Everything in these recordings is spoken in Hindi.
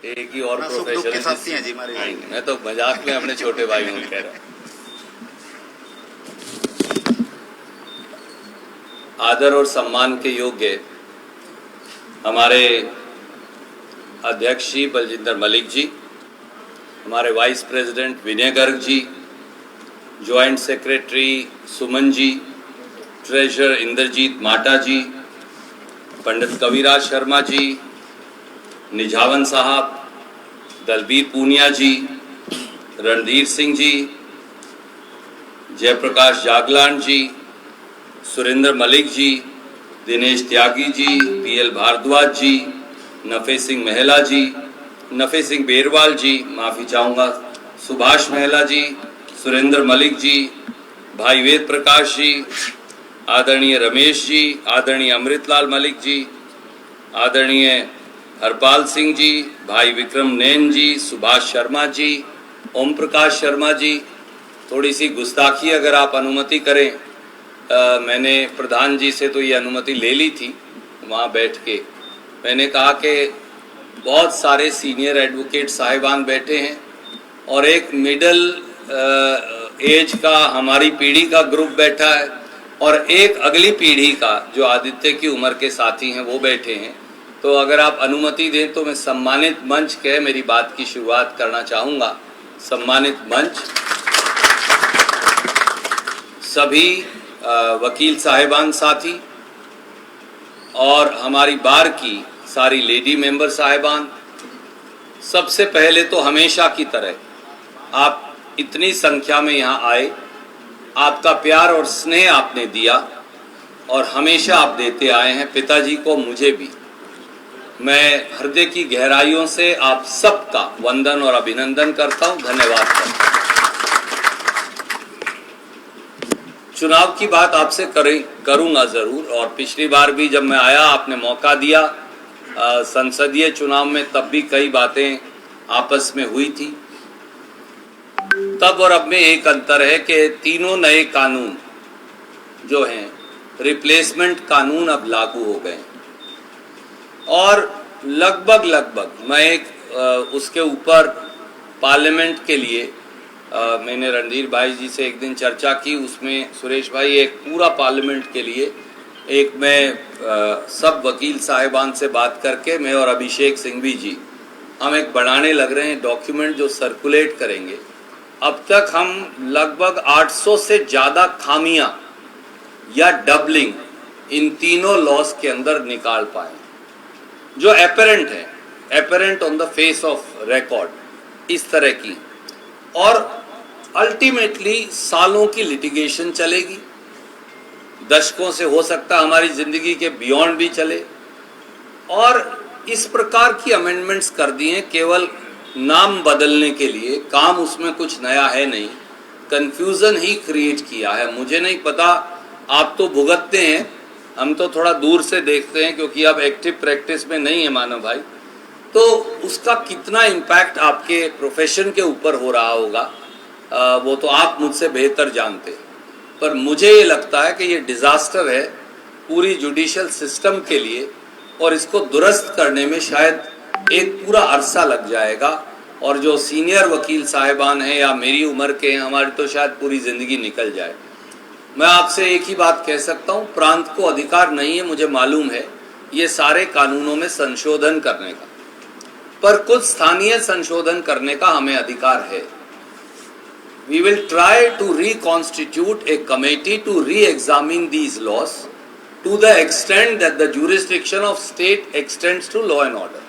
एक ही और प्रोफेशनल जी हमारे। मैं तो मजाक में अपने छोटे भाइयों को कह रहा हूँ। आदर और सम्मान के योग्य हमारे अध्यक्ष जी बलजिंदर मलिक जी, हमारे वाइस प्रेसिडेंट विनय Garg ji, joint secretary Suman ji, treasurer Indrajit माटा जी, पंडित कविराज शर्मा जी, निझावन साहब, दलबीर पूनिया जी, रणधीर सिंह जी, जयप्रकाश जागलान जी, सुरेंद्र मलिक जी, दिनेश त्यागी जी, पीएल भारद्वाज जी, नफे सिंह महला जी, नफे सिंह बेरवाल जी, माफी चाहूँगा, सुभाष महला जी, सुरेंद्र मलिक जी, भाई वेद प्रकाश जी, आदरणीय रमेश जी, आदरणीय अमृतलाल मलिक जी, आदरणीय हरपाल सिंह जी, भाई विक्रम नैन जी, सुभाष शर्मा जी, ओम प्रकाश शर्मा जी। थोड़ी सी गुस्ताखी अगर आप अनुमति करें, मैंने प्रधान जी से तो ये अनुमति ले ली थी वहाँ बैठ के। मैंने कहा कि बहुत सारे सीनियर एडवोकेट साहिबान बैठे हैं और एक मिडल एज का हमारी पीढ़ी का ग्रुप बैठा है और एक अगली पीढ़ी का जो आदित्य की उम्र के साथी हैं वो बैठे हैं। तो अगर आप अनुमति दें तो मैं सम्मानित मंच के मेरी बात की शुरुआत करना चाहूँगा। सम्मानित मंच, सभी वकील साहिबान साथी और हमारी बार की सारी लेडी मेंबर साहिबान, सबसे पहले तो हमेशा की तरह आप इतनी संख्या में यहाँ आए, आपका प्यार और स्नेह आपने दिया और हमेशा आप देते आए हैं पिताजी को, मुझे भी। मैं हृदय की गहराइयों से आप सबका वंदन और अभिनंदन करता हूँ, धन्यवाद करता हूँ। चुनाव की बात आपसे करूंगा जरूर, और पिछली बार भी जब मैं आया आपने मौका दिया संसदीय चुनाव में, तब भी कई बातें आपस में हुई थी। तब और अब में एक अंतर है कि तीनों नए कानून जो हैं, रिप्लेसमेंट कानून अब लागू हो गए और लगभग मैं एक उसके ऊपर पार्लियामेंट के लिए मैंने रणधीर भाई जी से एक दिन चर्चा की, उसमें सुरेश भाई एक पूरा पार्लियामेंट के लिए एक मैं सब वकील साहिबान से बात करके, मैं और अभिषेक सिंघवी जी हम एक बनाने लग रहे हैं डॉक्यूमेंट जो सर्कुलेट करेंगे। अब तक हम लगभग 800 से ज़्यादा खामियां या डबलिंग इन तीनों लॉस के अंदर निकाल पाए जो एपरेंट है, apparent on the face of record, इस तरह की। और अल्टीमेटली सालों की लिटिगेशन चलेगी, दशकों से हो सकता हमारी जिंदगी के बियॉन्ड भी चले, और इस प्रकार की अमेंडमेंट्स कर दिए केवल नाम बदलने के लिए। काम उसमें कुछ नया है नहीं, कंफ्यूजन ही क्रिएट किया है। मुझे नहीं पता, आप तो भुगतते हैं, हम तो थोड़ा दूर से देखते हैं क्योंकि अब एक्टिव प्रैक्टिस में नहीं है मानव भाई, तो उसका कितना इम्पैक्ट आपके प्रोफेशन के ऊपर हो रहा होगा वो तो आप मुझसे बेहतर जानते हैं। पर मुझे ये लगता है कि ये डिजास्टर है पूरी जुडिशियल सिस्टम के लिए, और इसको दुरुस्त करने में शायद एक पूरा अरसा लग जाएगा। और जो सीनियर वकील साहिबान हैं या मेरी उम्र के हैं, हमारी तो शायद पूरी ज़िंदगी निकल जाए। मैं आपसे एक ही बात कह सकता हूँ, प्रांत को अधिकार नहीं है, मुझे मालूम है, ये सारे कानूनों में संशोधन करने का, पर कुछ स्थानीय संशोधन करने का हमें अधिकार है। We will try to reconstitute a committee to re-examine these laws to the extent that the jurisdiction of state extends to law and order.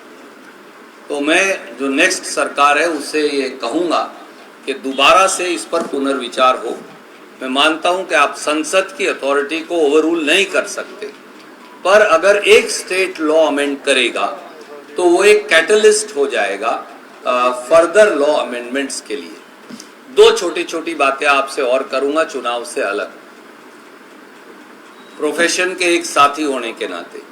तो मैं जो नेक्स्ट सरकार है उससे ये कहूँगा कि दोबारा से इस पर पुनर्विचार हो। मैं मानता हूँ कि आप संसद की अथॉरिटी को ओवररूल नहीं कर सकते, पर अगर एक स्टेट लॉ अमेंड करेगा तो वो एक कैटलिस्ट हो जाएगा फर्दर लॉ अमेंडमेंट्स के लिए। दो छोटी छोटी बातें आपसे और करूंगा चुनाव से अलग। प्रोफेशन के एक साथी होने के नाते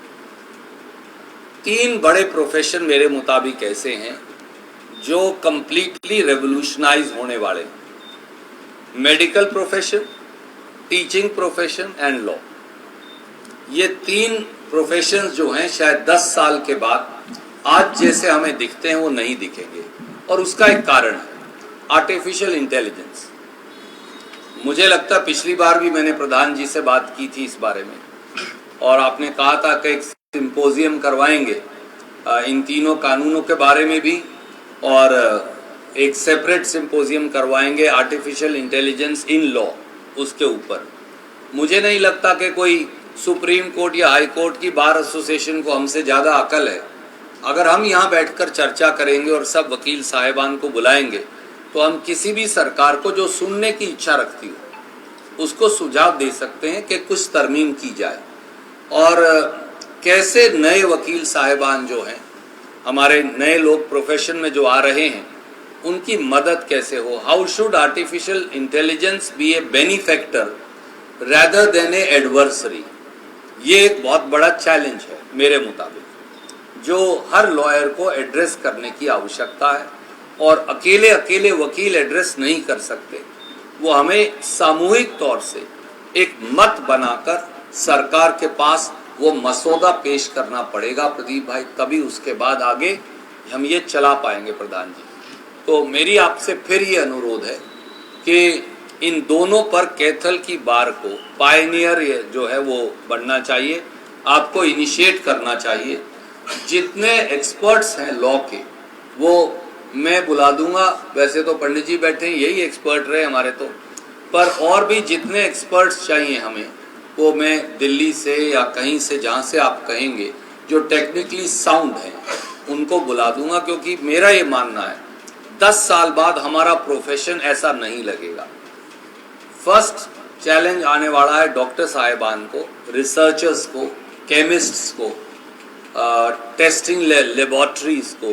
तीन बड़े प्रोफेशन मेरे मुताबिक ऐसे हैं जो कंप्लीटली रेवोल्यूशनाइज होने वाले, medical profession, teaching profession and law. ये तीन प्रोफेशंस जो हैं शायद 10 साल के बाद आज जैसे हमें दिखते हैं वो नहीं दिखेंगे, और उसका एक कारण है आर्टिफिशियल इंटेलिजेंस। मुझे लगता है पिछली बार भी मैंने प्रधान जी से बात की थी इस बारे में, और आपने कहा था कि एक सिंपोजियम करवाएंगे इन तीनों कानूनों के बारे में भी, और एक सेपरेट सिंपोजियम करवाएंगे आर्टिफिशियल इंटेलिजेंस इन लॉ, उसके ऊपर। मुझे नहीं लगता कि कोई सुप्रीम कोर्ट या हाई कोर्ट की बार एसोसिएशन को हमसे ज़्यादा अकल है। अगर हम यहाँ बैठकर चर्चा करेंगे और सब वकील साहिबान को बुलाएंगे, तो हम किसी भी सरकार को जो सुनने की इच्छा रखती हो उसको सुझाव दे सकते हैं कि कुछ तरमीम की जाए, और कैसे नए वकील साहिबान जो हैं, हमारे नए लोग प्रोफेशन में जो आ रहे हैं, उनकी मदद कैसे हो। How should artificial intelligence be a benefactor rather than a adversary. ये एक बहुत बड़ा चैलेंज है मेरे मुताबिक, जो हर लॉयर को एड्रेस करने की आवश्यकता है, और अकेले अकेले वकील एड्रेस नहीं कर सकते। वो हमें सामूहिक तौर से एक मत बनाकर सरकार के पास वो मसौदा पेश करना पड़ेगा प्रदीप भाई, तभी उसके बाद आगे हम ये चला पाएंगे प्रधान जी। तो मेरी आपसे फिर ये अनुरोध है कि इन दोनों पर कैथल की बार को पायनियर जो है वो बनना चाहिए, आपको इनिशिएट करना चाहिए। जितने एक्सपर्ट्स हैं लॉ के वो मैं बुला दूंगा, वैसे तो पंडित जी बैठे हैं, यही एक्सपर्ट रहे हमारे तो, पर और भी जितने एक्सपर्ट्स चाहिए हमें, वो मैं दिल्ली से या कहीं से जहाँ से आप कहेंगे जो टेक्निकली साउंड हैं उनको बुला दूंगा, क्योंकि मेरा ये मानना है 10 साल बाद हमारा प्रोफेशन ऐसा नहीं लगेगा। फर्स्ट चैलेंज आने वाला है डॉक्टर साहिबान को, रिसर्चर्स को, केमिस्ट्स को, टेस्टिंग लेबोरेटरीज को,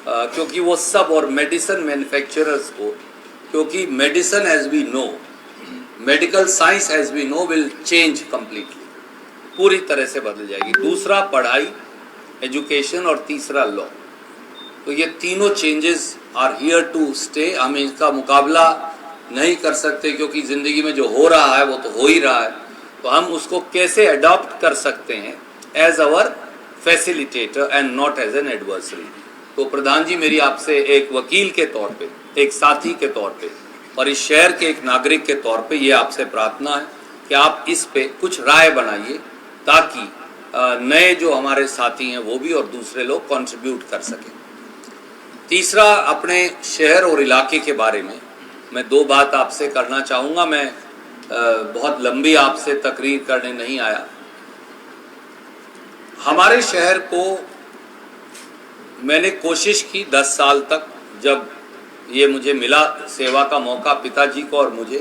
क्योंकि वो सब, और मेडिसिन मैन्युफैक्चरर्स को, क्योंकि medicine as we know, medical science as we know will change completely, पूरी तरह से बदल जाएगी। दूसरा पढ़ाई, एजुकेशन, और तीसरा लॉ। तो ये तीनों changes are here to stay. हम इनका मुकाबला नहीं कर सकते, क्योंकि ज़िंदगी में जो हो रहा है वो तो हो ही रहा है। तो हम उसको कैसे अडॉप्ट कर सकते हैं as our facilitator and not as an adversary. तो प्रधान जी, मेरी आपसे एक वकील के तौर पे, एक साथी के तौर पे, और इस शहर के एक नागरिक के तौर पे ये आपसे प्रार्थना है कि आप इस पे कुछ राय बनाइए, ताकि नए जो हमारे साथी हैं वो भी और दूसरे लोग कंट्रीब्यूट कर सकें। तीसरा, अपने शहर और इलाके के बारे में मैं 2 बात आपसे करना चाहूँगा। मैं बहुत लंबी आपसे तकरीर करने नहीं आया। हमारे शहर को मैंने कोशिश की 10 साल तक, जब ये मुझे मिला सेवा का मौका पिताजी को और मुझे,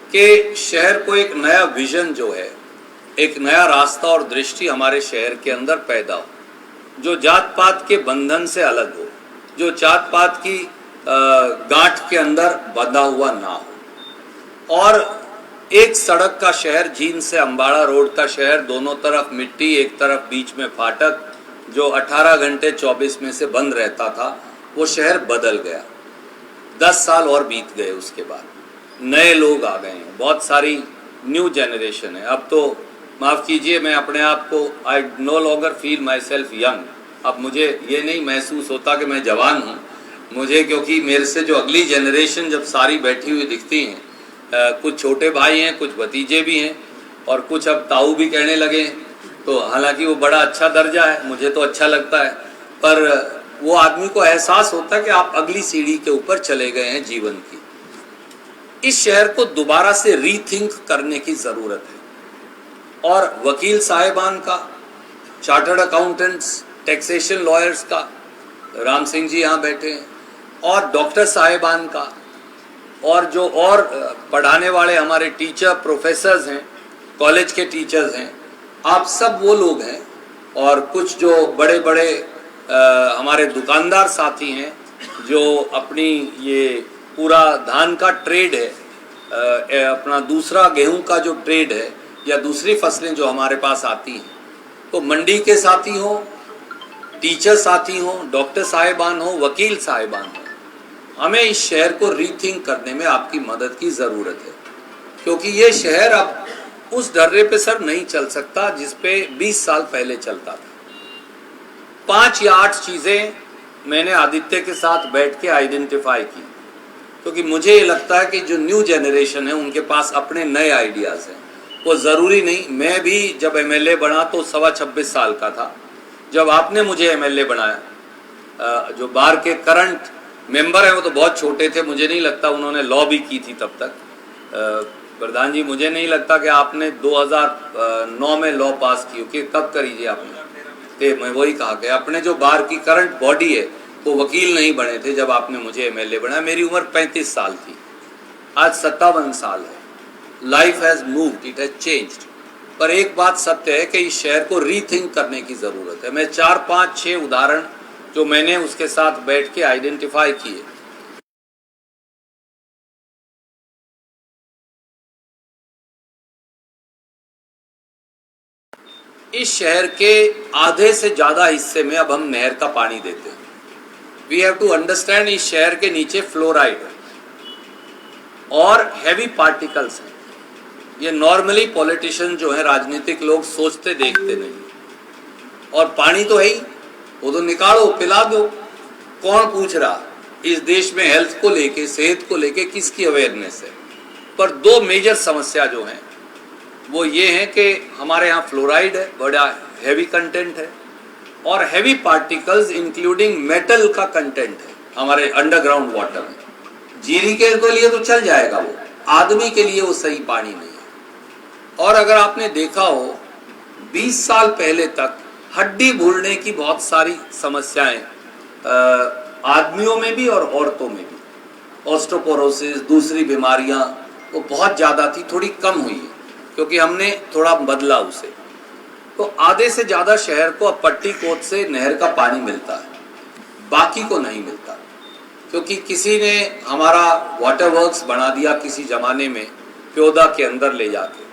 कि शहर को एक नया विजन जो है, एक नया रास्ता और दृष्टि हमारे शहर के अंदर पैदा हो, जो जात पात के बंधन से अलग हो, जो जात पात की गांठ के अंदर बंधा हुआ ना हो, और एक सड़क का शहर, जींद से अम्बाड़ा रोड का शहर, दोनों तरफ मिट्टी, एक तरफ बीच में फाटक, जो 18 घंटे 24 में से बंद रहता था, वो शहर बदल गया। 10 साल और बीत गए, उसके बाद नए लोग आ गए हैं, बहुत सारी न्यू जनरेशन है। अब तो माफ़ कीजिए, मैं अपने आप को, I know longer feel my self young. अब मुझे ये नहीं महसूस होता कि मैं जवान हूँ मुझे, क्योंकि मेरे से जो अगली जनरेशन जब सारी बैठी हुई दिखती हैं, कुछ छोटे भाई हैं, कुछ भतीजे भी हैं, और कुछ अब ताऊ भी कहने लगे हैं। तो हालांकि वो बड़ा अच्छा दर्जा है, मुझे तो अच्छा लगता है, पर वो आदमी को एहसास होता है कि आप अगली सीढ़ी के ऊपर चले गए हैं जीवन की। इस शहर को दोबारा से रीथिंक करने की ज़रूरत है, और वकील साहिबान का, चार्टर्ड अकाउंटेंट्स, टैक्सेशन लॉयर्स का, राम सिंह जी यहाँ बैठे हैं, और डॉक्टर साहिबान का, और जो और पढ़ाने वाले हमारे टीचर प्रोफेसर्स हैं, कॉलेज के टीचर्स हैं, आप सब वो लोग हैं, और कुछ जो बड़े बड़े हमारे दुकानदार साथी हैं, जो अपनी ये पूरा धान का ट्रेड है, अपना दूसरा गेहूं का जो ट्रेड है, या दूसरी फसलें जो हमारे पास आती हैं, तो मंडी के साथी हों, टीचर साथी हों, डॉक्टर साहिबान हो, वकील साहिबान हो, हमें इस शहर को रीथिंक करने में आपकी मदद की ज़रूरत है, क्योंकि ये शहर अब उस ढर्रे पे सर नहीं चल सकता जिस पे 20 साल पहले चलता था। 5 या 8 चीज़ें मैंने आदित्य के साथ बैठ के आइडेंटिफाई की, क्योंकि मुझे ये लगता है कि जो न्यू जनरेशन है उनके पास अपने नए आइडियाज़ हैं। वो ज़रूरी नहीं, मैं भी जब एमएलए बना तो 26 साल का था जब आपने मुझे एमएलए बनाया। जो बार के करंट मेंबर हैं वो तो बहुत छोटे थे, मुझे नहीं लगता उन्होंने लॉ भी की थी तब तक। प्रधान जी, मुझे नहीं लगता कि आपने 2009 में लॉ पास की, कि कब करीजिए आपने। मैं वही कहा कि अपने जो बार की करंट बॉडी है वो वकील नहीं बने थे जब आपने मुझे एमएलए बनाया। मेरी उम्र 35 साल थी, आज 57 साल है। Life has moved, it has changed. पर एक बात सत्य है कि इस शहर को रीथिंक करने की ज़रूरत है। मैं 4, 5, 6 उदाहरण जो मैंने उसके साथ बैठ के आइडेंटिफाई किए। इस शहर के आधे से ज़्यादा हिस्से में अब हम नहर का पानी देते हैं। वी हैव टू अंडरस्टैंड, इस शहर के नीचे फ्लोराइड है और हैवी पार्टिकल्स हैं। ये नॉर्मली पॉलिटिशियन जो है, राजनीतिक लोग सोचते देखते नहीं। और पानी तो है ही, वो तो निकालो, पिला दो। कौन पूछ रहा? इस देश में हेल्थ को लेके, सेहत को लेके किसकी अवेयरनेस है? पर 2 मेजर समस्या जो हैं वो ये है कि हमारे यहाँ फ्लोराइड है, बड़ा हैवी कंटेंट है, और हैवी पार्टिकल्स इंक्लूडिंग मेटल का कंटेंट है हमारे अंडरग्राउंड वाटर में। जीरी के लिए तो चल जाएगा, वो आदमी के लिए वो सही पानी नहीं है। और अगर आपने देखा हो 20 साल पहले तक हड्डी भूलने की बहुत सारी समस्याएं आदमियों में भी और औरतों में भी, ऑस्टियोपोरोसिस, दूसरी बीमारियां वो बहुत ज़्यादा थी, थोड़ी कम हुई है क्योंकि हमने थोड़ा बदला उसे। तो आधे से ज़्यादा शहर को अब पट्टी कोट से नहर का पानी मिलता है, बाकी को नहीं मिलता, क्योंकि किसी ने हमारा वाटर वर्क्स बना दिया किसी ज़माने में प्योदा के अंदर ले जाके।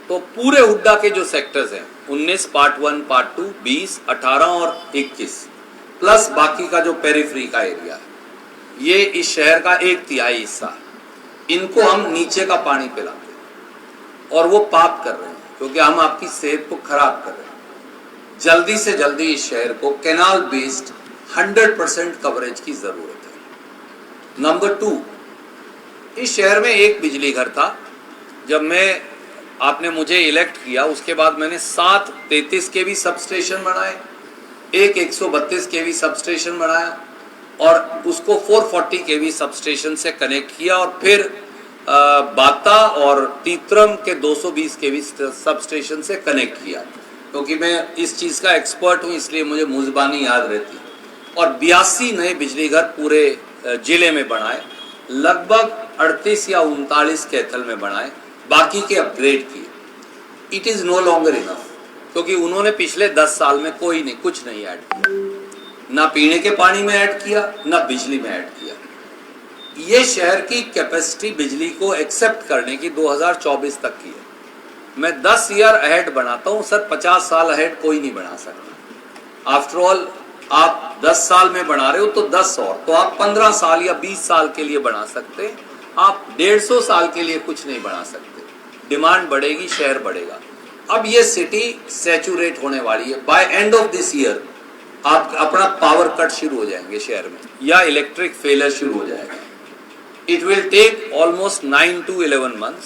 तो पूरे हुड्डा के जो सेक्टर्स हैं 19 पार्ट 1, पार्ट 2, 20, 18 और 21 प्लस बाकी का जो पेरिफेरी का एरिया है, ये इस शहर का 1/3 हिस्सा, इनको हम नीचे का पानी पिलाते हैं और वो पाप कर रहे हैं क्योंकि हम आपकी सेहत को खराब कर रहे हैं। जल्दी से जल्दी इस शहर को कैनाल बेस्ड 100% कवरेज की जरूरत है। नंबर 2, इस शहर में एक बिजली घर था। जब आपने मुझे इलेक्ट किया उसके बाद मैंने 7 33 केवी सब स्टेशन बनाए, एक 132 केवी सब स्टेशन बनाया और उसको 440 केवी सब स्टेशन से कनेक्ट किया और फिर बाता और तीत्रम के 220 केवी सब स्टेशन से कनेक्ट किया। क्योंकि मैं इस चीज़ का एक्सपर्ट हूँ इसलिए मुझे मुज़बानी याद रहती। और 82 नए बिजली घर पूरे जिले में बनाए, लगभग 38 या 39 कैथल में बनाए, बाकी के अपग्रेड किए। It is no longer enough, क्योंकि उन्होंने पिछले 10 साल में कुछ नहीं ऐड किया, ना पीने के पानी में ऐड किया, ना बिजली में ऐड किया। ये शहर की कैपेसिटी बिजली को एक्सेप्ट करने की 2024 तक की है। मैं 10 ईयर अहेड बनाता हूँ सर, 50 साल अहेड कोई नहीं बना सकता। आफ्टर ऑल आप 10 साल में बना रहे हो तो 10 और, तो आप 15 साल या 20 साल के लिए बना सकते, आप 150 साल के लिए कुछ नहीं बना सकते। डिमांड बढ़ेगी, शहर बढ़ेगा। अब ये सिटी सैचुरेट होने वाली है। By end of this year आप अपना पावर कट शुरू हो जाएंगे शहर में, या इलेक्ट्रिक फेलियर शुरू हो जाएगा। It will take almost 9 to 11 months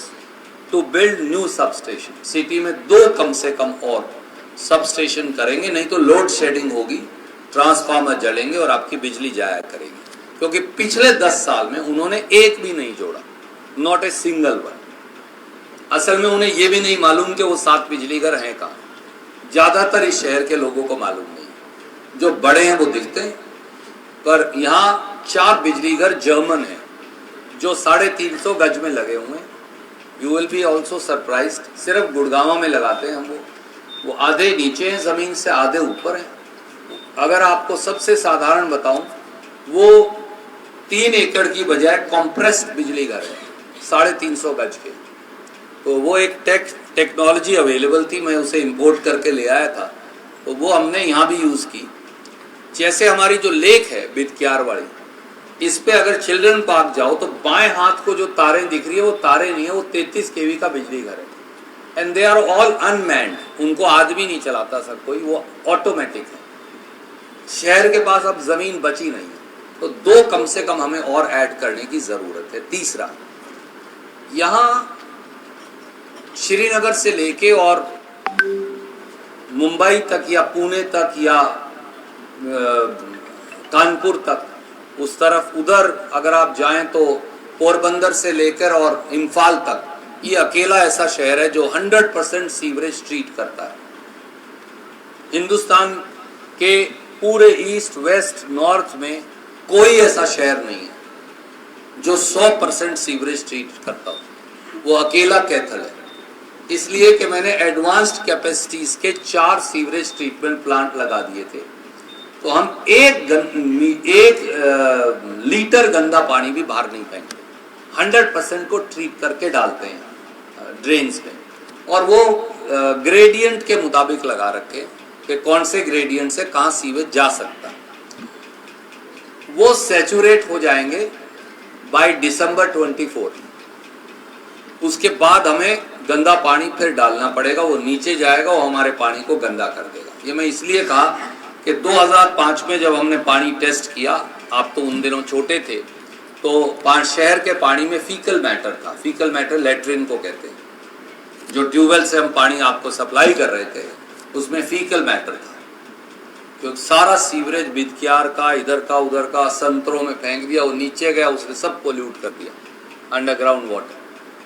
to build new substation. City में 2 कम से कम और सब स्टेशन करेंगे, नहीं तो लोड शेडिंग होगी, ट्रांसफार्मर जलेंगे और आपकी बिजली जाया करेगी। क्योंकि पिछले 10 साल में उन्होंने एक भी नहीं जोड़ा, नॉट ए सिंगल वन। असल में उन्हें ये भी नहीं मालूम कि वो 7 बिजली घर हैं कहाँ। ज़्यादातर इस शहर के लोगों को मालूम नहीं, जो बड़े हैं वो दिखते हैं, पर यहाँ 4 बिजली घर जर्मन हैं जो 350 गज में लगे हुए हैं। You will be also surprised, सिर्फ गुड़गांव में लगाते हैं हम वो आधे नीचे हैं ज़मीन से, आधे ऊपर हैं। अगर आपको सबसे साधारण बताऊं, वो 3 एकड़ की बजाय कॉम्प्रेस्ड बिजली घर है 350 गज के। तो वो एक टेक्नोलॉजी अवेलेबल थी, मैं उसे इंपोर्ट करके ले आया था, तो वो हमने यहाँ भी यूज़ की। जैसे हमारी जो लेक है बिदक्यार वाली, इस पे अगर चिल्ड्रन पार्क जाओ तो बाएं हाथ को जो तारें दिख रही है वो तारें नहीं है, वो 33 केवी का बिजली घर है। And they are all unmanned, उनको आदमी नहीं चलाता सर कोई, वो ऑटोमेटिक है। शहर के पास अब जमीन बची नहीं है, तो 2 कम से कम हमें और ऐड करने की जरूरत है। तीसरा, यहाँ श्रीनगर से लेके और मुंबई तक या पुणे तक या कानपुर तक, उस तरफ उधर अगर आप जाएं तो पोरबंदर से लेकर और इम्फाल तक, ये अकेला ऐसा शहर है जो 100% सीवरेज ट्रीट करता है। हिंदुस्तान के पूरे ईस्ट, वेस्ट, नॉर्थ में कोई ऐसा शहर नहीं है जो 100% सीवरेज ट्रीट करता हो, वो अकेला कैथल है। इसलिए कि मैंने एडवांस्ड कैपेसिटीज के 4 सीवरेज ट्रीटमेंट प्लांट लगा दिए थे, तो हम एक लीटर गंदा पानी भी बाहर नहीं फेंकते, 100% को ट्रीट करके डालते हैं ड्रेन्स में, और वो ग्रेडियंट के मुताबिक लगा रखे कि कौन से ग्रेडियंट से कहाँ सीवेज जा सकता है। वो सैचुरेट हो जाएंगे बाय दिसंबर 24। उसके बाद हमें गंदा पानी फिर डालना पड़ेगा, वो नीचे जाएगा, वो हमारे पानी को गंदा कर देगा। ये मैं इसलिए कहा कि 2005 में जब हमने पानी टेस्ट किया, आप तो उन दिनों छोटे थे, तो शहर के पानी में फीकल मैटर था। फीकल मैटर लेट्रिन को कहते हैं। जो ट्यूबवेल से हम पानी आपको सप्लाई कर रहे थे, उसमें फीकल मैटर था, क्योंकि सारा सीवरेज बिदक्यार का, इधर का, उधर का संतरों में फेंक दिया, वो नीचे गया, उसने सब पोल्यूट कर दिया, अंडरग्राउंड वाटर।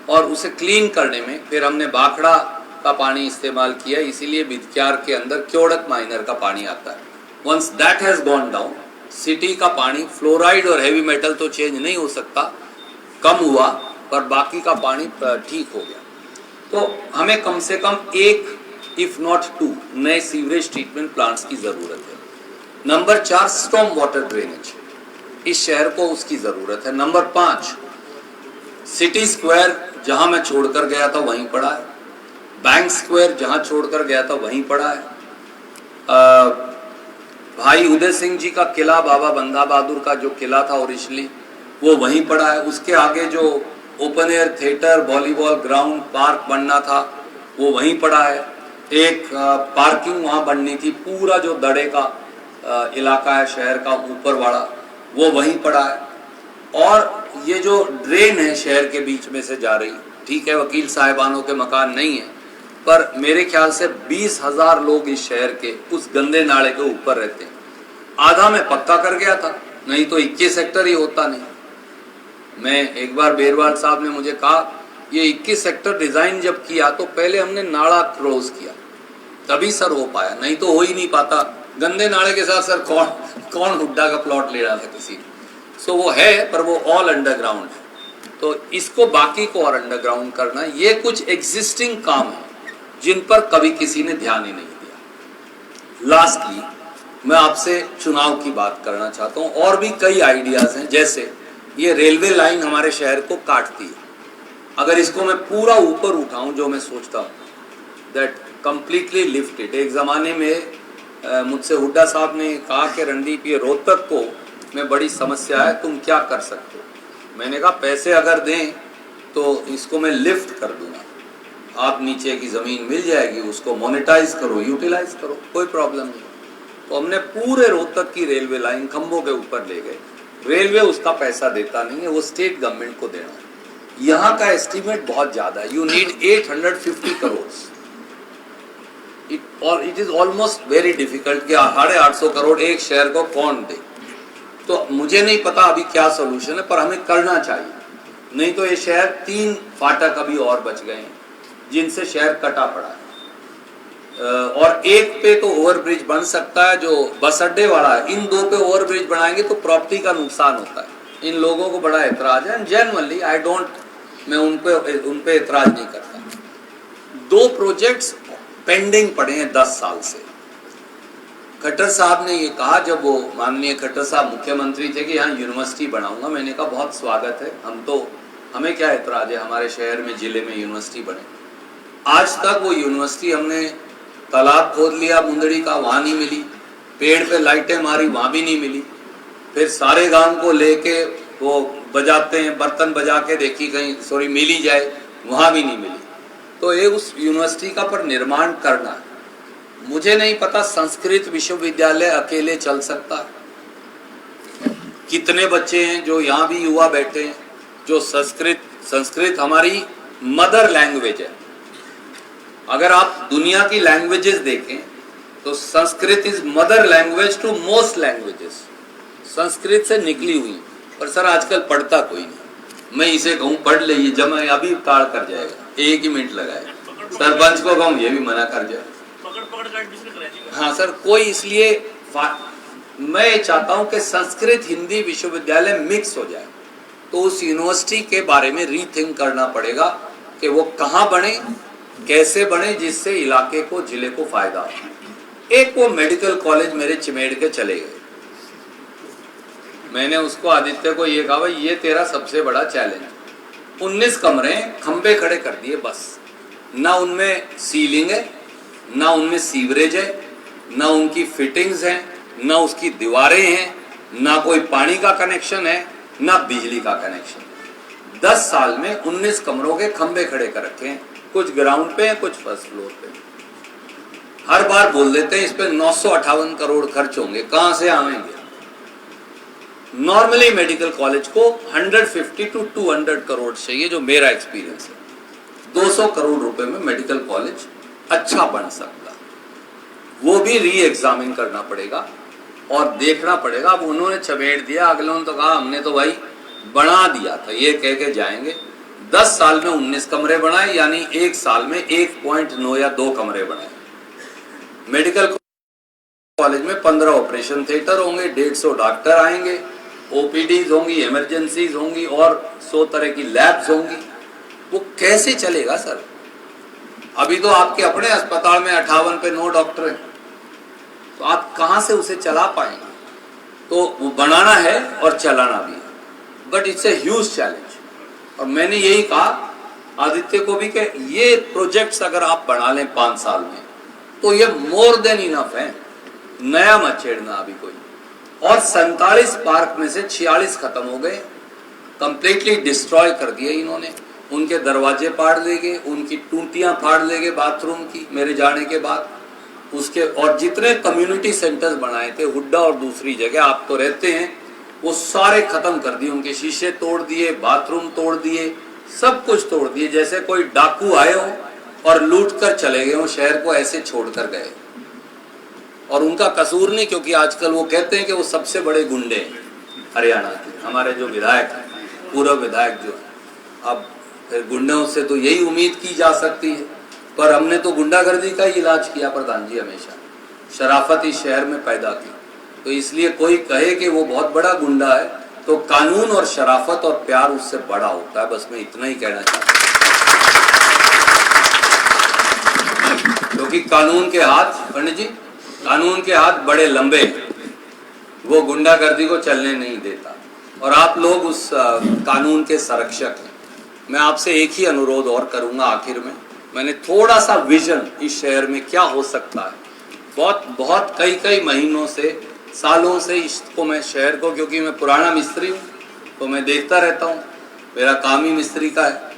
और उसे क्लीन करने में फिर हमने भाखड़ा का पानी इस्तेमाल किया, इसीलिए बिदक्यार के अंदर क्योड़क माइनर का पानी आता है। Once that has gone down, city का पानी, फ्लोराइड और हैवी मेटल तो चेंज नहीं हो सकता, कम हुआ, पर बाकी का पानी ठीक हो गया। तो हमें कम से कम 1 इफ नॉट 2 नए सीवरेज ट्रीटमेंट प्लांट्स की जरूरत है। नंबर 4, स्टॉर्म वाटर ड्रेनेज, इस शहर को उसकी जरूरत है। नंबर 5, सिटी स्क्वायर जहां मैं छोड़कर गया था वहीं पड़ा है, बैंक स्क्वायर जहां छोड़कर गया था वहीं पड़ा है, भाई उदय सिंह जी का किला, बाबा बंदा बहादुर का जो किला था ओरिजिनली, वो वहीं पड़ा है। उसके आगे जो open air theatre, volleyball ground, park बनना था, वो वहीं पड़ा है। एक पार्किंग वहां बननी थी, पूरा जो दड़े का इलाका है शहर का ऊपर वाला, वो वहीं पड़ा है। और ये जो ड्रेन है शहर के बीच में से जा रही, ठीक है वकील साहिबानों के मकान नहीं है, पर मेरे ख्याल से 20,000 लोग इस शहर के उस गंदे नाले के ऊपर रहते हैं। आधा मैं पक्का कर गया था, नहीं तो 21 सेक्टर ही होता नहीं। मैं एक बार बेरवाल साहब ने मुझे कहा, ये 21 सेक्टर डिजाइन जब किया तो पहले हमने नाला क्लोज किया, तभी सर हो पाया, नहीं तो हो ही नहीं पाता। गंदे नाले के साथ सर कौन हुड्डा का प्लॉट ले रहा था किसी ने। सो वो है, पर वो ऑल अंडरग्राउंड है, तो इसको बाकी को और अंडरग्राउंड करना, ये कुछ एग्जिस्टिंग काम है जिन पर कभी किसी ने ध्यान ही नहीं दिया। लास्टली मैं आपसे चुनाव की बात करना चाहता हूँ। और भी कई आइडियाज हैं, जैसे ये रेलवे लाइन हमारे शहर को काटती है, अगर इसको मैं पूरा ऊपर उठाऊं, जो मैं सोचता हूँ दैट कंप्लीटली लिफ्टेड। एक ज़माने में मुझसे हुड्डा साहब ने कहा कि रणदीप, ये रोहतक को में बड़ी समस्या है, तुम क्या कर सकते हो? मैंने कहा पैसे अगर दें तो इसको मैं लिफ्ट कर दूंगा, आप नीचे की ज़मीन मिल जाएगी, उसको मोनेटाइज करो, यूटिलाइज करो, कोई प्रॉब्लम नहीं। तो हमने पूरे रोहतक की रेलवे लाइन खंभों के ऊपर ले गए। रेलवे उसका पैसा देता नहीं है, वो स्टेट गवर्नमेंट को देना है। यहाँ का एस्टीमेट बहुत ज़्यादा है, यू नीड 850 करोड़, और it is almost very difficult कि 850 करोड़ एक शहर को कौन दे। तो मुझे नहीं पता अभी क्या सोल्यूशन है, पर हमें करना चाहिए, नहीं तो ये शहर 3 फाटक अभी और बच गए हैं जिनसे शहर कटा पड़ा है। और एक पे तो ओवरब्रिज बन सकता है जो बस अड्डे वाला है, इन 2 पे ओवरब्रिज बनाएंगे तो प्रॉपर्टी का नुकसान होता है। इन लोगों को बड़ा एतराज है, जेन्युइनली मैं उन पे एतराज नहीं करता। 2 प्रोजेक्ट्स पेंडिंग पड़े हैं 10 साल से। खट्टर साहब ने ये कहा, जब वो माननीय खट्टर साहब मुख्यमंत्री थे, कि यहाँ यूनिवर्सिटी बनाऊंगा। मैंने कहा बहुत स्वागत है, हमें क्या एतराज है, हमारे शहर में, जिले में यूनिवर्सिटी बने। आज तक वो यूनिवर्सिटी, हमने तालाब खोद लिया मुंदड़ी का, वहाँ नहीं मिली, पेड़ पे लाइटें मारी, वहाँ भी नहीं मिली, फिर सारे गांव को लेके वो बजाते हैं, बर्तन बजा के देखी कहीं मिली जाए, वहाँ भी नहीं मिली। तो ये उस यूनिवर्सिटी का पर निर्माण करना, मुझे नहीं पता संस्कृत विश्वविद्यालय अकेले चल सकता है। कितने बच्चे हैं जो यहाँ भी युवा बैठे हैं जो संस्कृत हमारी मदर लैंग्वेज है। अगर आप दुनिया की लैंग्वेजेस देखें तो Sanskrit is mother language to most languages. Sanskrit से निकली हुई, पर सर आजकल पढ़ता कोई नहीं। मैं इसे कहूँ पढ़ लीजिए, जब मैं अभी ताड़ कर जाएगा, 1 ही मिनट लगाए। सरपंच को कहूँ ये भी मना कर जाए। हाँ सर, कोई इसलिए मैं चाहता हूँ कि संस्कृत हिंदी विश्वविद्यालय मिक्स हो जाए। तो उस यूनिवर्सिटी के बारे में रीथिंक करना पड़ेगा कि वो कहाँ बने, कैसे बने, जिससे इलाके को, जिले को फायदा हो। एक वो मेडिकल कॉलेज मेरे चिमेड़ के चले गए। मैंने उसको, आदित्य को ये कहा, भाई ये तेरा सबसे बड़ा चैलेंज। 19 कमरे खंबे खड़े कर दिए, बस ना उनमें सीलिंग है, ना उनमें सीवरेज है, ना उनकी फिटिंग्स हैं, ना उसकी दीवारें हैं, ना कोई पानी का कनेक्शन है, ना बिजली का कनेक्शन। 10 साल में 19 कमरों के खंबे खड़े कर रखे हैं, कुछ ग्राउंड पे हैं, कुछ फर्स्ट फ्लोर पे। हर बार बोल देते हैं इस पे 958 करोड़ खर्च होंगे, कहां से आएंगे? नॉर्मली मेडिकल कॉलेज को 150 to 200 करोड़ चाहिए, जो मेरा एक्सपीरियंस है। 200 करोड़ रुपए में मेडिकल कॉलेज अच्छा बन सकता, वो भी री एग्जामिन करना पड़ेगा और देखना पड़ेगा। अब उन्होंने चमेड़ दिया, अगलों ने तो कहा हमने तो भाई बना दिया था, ये कह के जाएंगे। 10 साल में 19 कमरे बनाए, यानी 1 साल में 1.9 या 2 कमरे बनाए। मेडिकल कॉलेज में 15 ऑपरेशन थिएटर होंगे, 150 डॉक्टर आएंगे, ओपीडीज होंगी, इमरजेंसीज होंगी और 100 तरह की लैब्स होंगी। वो कैसे चलेगा सर? अभी तो आपके अपने अस्पताल में 58 पे 9 डॉक्टर हैं, तो आप कहां से उसे चला पाएंगे? तो वो बनाना है और चलाना भी है, but it's a huge challenge. और मैंने यही कहा आदित्य को भी कि ये प्रोजेक्ट्स अगर आप बना लें 5 साल में, तो ये मोर देन इनफ है। नया मत छेड़ना अभी कोई। और 47 पार्क में से 46 खत्म हो गए, कंप्लीटली डिस्ट्रॉय कर दिए इन्होंने। उनके दरवाजे फाड़ देंगे, उनकी टूटियां फाड़ देंगे बाथरूम की मेरे जाने के बाद। उसके और जितने कम्युनिटी सेंटर्स बनाए थे हुड्डा और दूसरी जगह आप तो रहते हैं, वो सारे खत्म कर दिए। उनके शीशे तोड़ दिए, बाथरूम तोड़ दिए, सब कुछ तोड़ दिए। जैसे कोई डाकू आए हो और लूट कर चले गए हो, शहर को ऐसे छोड़ कर गए। और उनका कसूर नहीं, क्योंकि आजकल वो कहते हैं कि वो सबसे बड़े गुंडे हैं हरियाणा के, हमारे जो विधायक हैं, पूर्व विधायक जो है। अब फिर गुंडों से तो यही उम्मीद की जा सकती है, पर हमने तो गुंडागर्दी का ही इलाज किया प्रधान जी, हमेशा शराफत इस शहर में पैदा की। तो इसलिए कोई कहे कि वो बहुत बड़ा गुंडा है, तो कानून और शराफत और प्यार उससे बड़ा होता है। बस मैं इतना ही कहना चाहता हूँ, क्योंकि कानून के हाथ, पंडित जी, कानून के हाथ बड़े लंबे हैं, वो गुंडागर्दी को चलने नहीं देता। और आप लोग उस कानून के संरक्षक हैं। मैं आपसे एक ही अनुरोध और करूंगा आखिर में। मैंने थोड़ा सा विजन इस शहर में क्या हो सकता है, बहुत कई महीनों से, सालों से इसको मैं शहर को, क्योंकि मैं पुराना मिस्त्री हूँ तो मैं देखता रहता हूँ, मेरा काम ही मिस्त्री का है।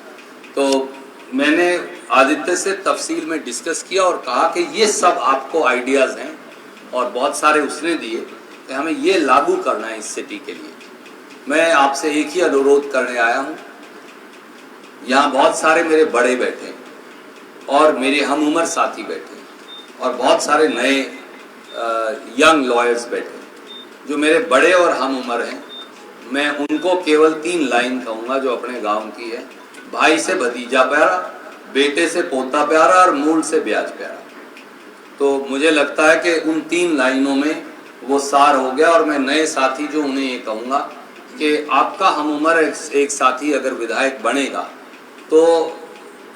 तो मैंने आदित्य से तफसील में डिस्कस किया और कहा कि ये सब आपको आइडियाज़ हैं और बहुत सारे उसने दिए कि हमें ये लागू करना है इस सिटी के लिए। मैं आपसे एक ही अनुरोध करने आया हूँ। यहाँ बहुत सारे मेरे बड़े बैठे हैं और मेरे हम उम्र साथी बैठे हैं और बहुत सारे नए यंग लॉयर्स बैठे हैं जो मेरे बड़े और हम उम्र हैं। मैं उनको केवल 3 लाइन कहूँगा जो अपने गांव की है: भाई से भतीजा प्यारा, बेटे से पोता प्यारा और मूल से ब्याज प्यारा। तो मुझे लगता है कि उन 3 लाइनों में वो सार हो गया। और मैं नए साथी जो उन्हें ये कहूँगा कि आपका हम उम्र एक साथी अगर विधायक बनेगा तो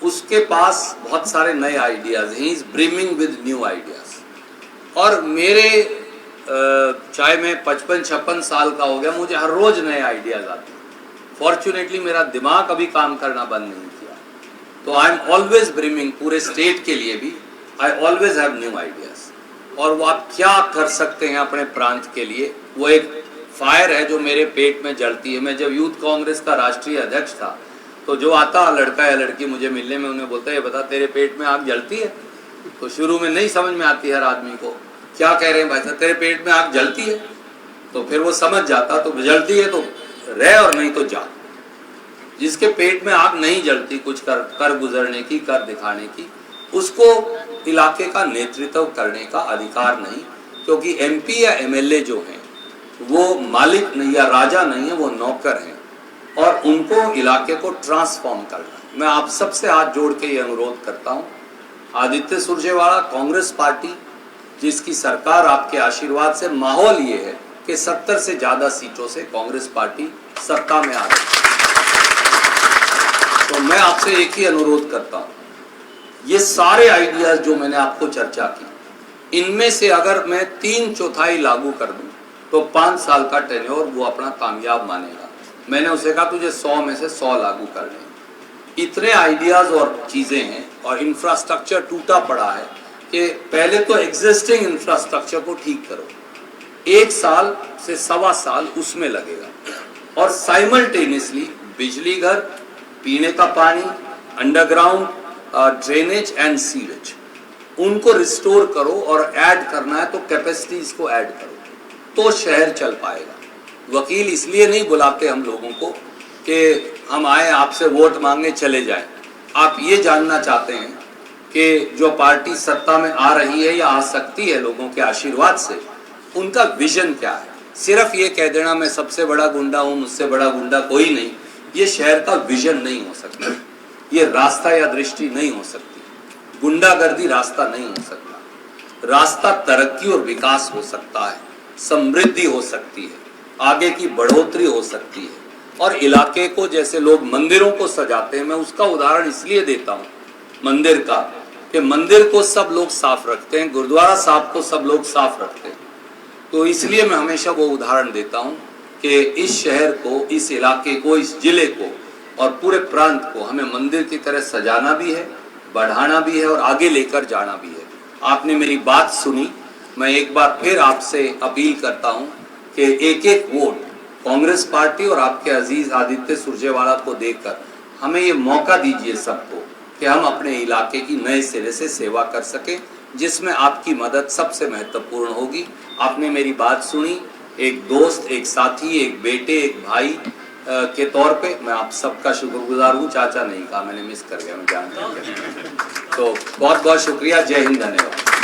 उसके पास बहुत सारे नए आइडियाज़ हैं, is brimming with new ideas. और मेरे चाहे मैं 55-56 साल का हो गया, मुझे हर रोज़ नए आइडियाज़ आते हैं। फॉर्चुनेटली मेरा दिमाग अभी काम करना बंद नहीं किया, तो आई एम ऑलवेज ब्रिमिंग, पूरे स्टेट के लिए भी I always have new ideas. और वो आप क्या कर सकते हैं अपने प्रांत के लिए, वो एक फायर है जो मेरे पेट में जलती है। मैं जब यूथ कांग्रेस का राष्ट्रीय अध्यक्ष था तो जो आता लड़का या लड़की मुझे मिलने में, उन्हें बोलता है, ये बता तेरे पेट में आग जलती है? तो शुरू में नहीं समझ में आती हर आदमी को, क्या कह रहे हैं भाई साहब, तेरे पेट में आग जलती है, तो फिर वो समझ जाता, तो जलती है तो रह और नहीं तो जा। जिसके पेट में आग नहीं जलती कुछ कर गुजरने की, कर दिखाने की, उसको इलाके का नेतृत्व करने का अधिकार नहीं, क्योंकि एमपी या एमएलए जो हैं वो मालिक नहीं या राजा नहीं है, वो नौकर हैं और उनको इलाके को ट्रांसफॉर्म करना। मैं आप सबसे हाथ जोड़ के ये अनुरोध करता हूँ, आदित्य सुरजेवाला कांग्रेस पार्टी जिसकी सरकार आपके आशीर्वाद से, माहौल ये है कि 70 से ज्यादा सीटों से कांग्रेस पार्टी सत्ता में आ रही है। तो मैं आपसे एक ही अनुरोध करता हूं, ये सारे आइडियाज जो मैंने आपको चर्चा की, इनमें से अगर मैं 3/4 लागू कर दूं तो 5 साल का टेन्योर वो अपना कामयाब मानेगा। मैंने उसे कहा तुझे 100 में से 100 लागू कर लें। इतने आइडियाज और चीजें हैं और इंफ्रास्ट्रक्चर टूटा पड़ा है कि पहले तो एग्जिस्टिंग इंफ्रास्ट्रक्चर को ठीक करो, 1 साल से 1.25 साल उसमें लगेगा और साइमल्टेनियसली बिजली घर, पीने का पानी, अंडरग्राउंड ड्रेनेज एंड सीवेज, उनको रिस्टोर करो और ऐड करना है तो कैपेसिटीज को ऐड करो तो शहर चल पाएगा। वकील इसलिए नहीं बुलाते हम लोगों को कि हम आए आपसे वोट मांगने चले जाएं। आप ये जानना चाहते हैं कि जो पार्टी सत्ता में आ रही है या आ सकती है लोगों के आशीर्वाद से, उनका विजन क्या है। सिर्फ ये कह देना मैं सबसे बड़ा गुंडा हूं, मुझसे बड़ा गुंडा कोई नहीं, ये शहर का विजन नहीं हो सकता, ये रास्ता या दृष्टि नहीं हो सकती। गुंडागर्दी रास्ता नहीं हो सकता। रास्ता तरक्की और विकास हो सकता है, समृद्धि हो सकती है, आगे की बढ़ोतरी हो सकती है। और इलाके को जैसे लोग मंदिरों को सजाते हैं, मैं उसका उदाहरण इसलिए देता हूँ मंदिर का कि मंदिर को सब लोग साफ रखते हैं, गुरुद्वारा साहब को सब लोग साफ रखते हैं, तो इसलिए मैं हमेशा वो उदाहरण देता हूँ कि इस शहर को, इस इलाके को, इस जिले को और पूरे प्रांत को हमें मंदिर की तरह सजाना भी है, बढ़ाना भी है और आगे लेकर जाना भी है। आपने मेरी बात सुनी, मैं एक बार फिर आपसे अपील करता हूं कि एक एक वोट कांग्रेस पार्टी और आपके अजीज आदित्य सुरजेवाला को देकर हमें ये मौका दीजिए सबको कि हम अपने इलाके की नए सिरे से सेवा कर सकें, जिसमें आपकी मदद सबसे महत्वपूर्ण होगी। आपने मेरी बात सुनी, एक दोस्त, एक साथी, एक बेटे, एक भाई के तौर पे मैं आप सबका शुक्रगुजार हूँ। चाचा नहीं कहा, मैंने मिस कर गया, मैं जानता हूँ। तो बहुत बहुत शुक्रिया। जय हिंद, धन्यवाद।